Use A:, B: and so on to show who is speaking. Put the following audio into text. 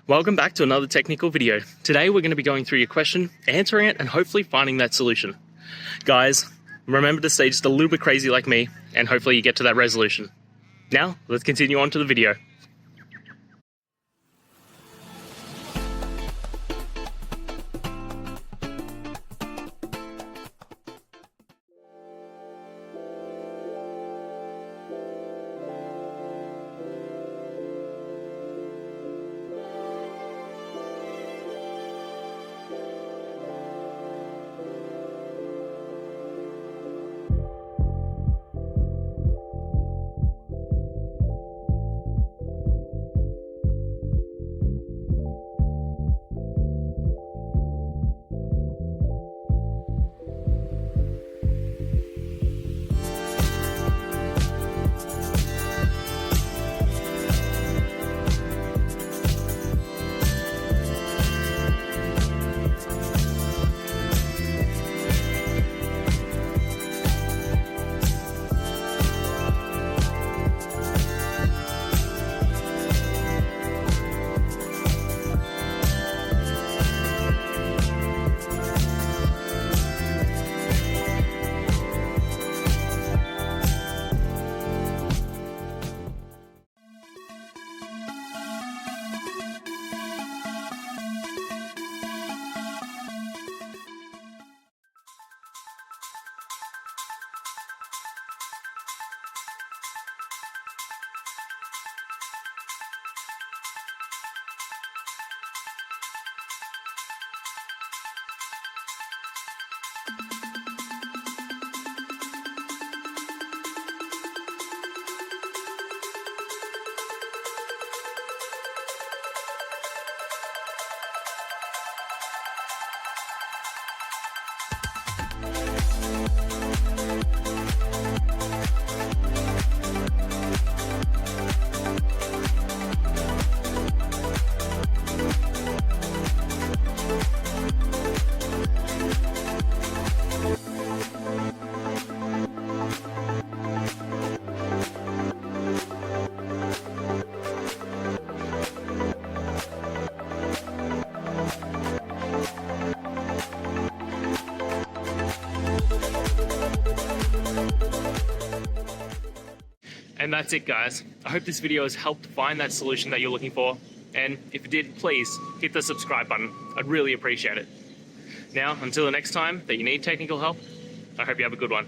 A: Welcome back to another technical video. Today we're going to be going through your question, answering it, and hopefully finding that solution. Guys, remember to stay just a little bit crazy like me, and hopefully you get to that resolution. Now, let's continue on to the video. And that's it, guys. I hope this video has helped find that solution that you're looking for. And if it did, please hit the subscribe button. I'd really appreciate it. Now, until the next time that you need technical help, I hope you have a good one.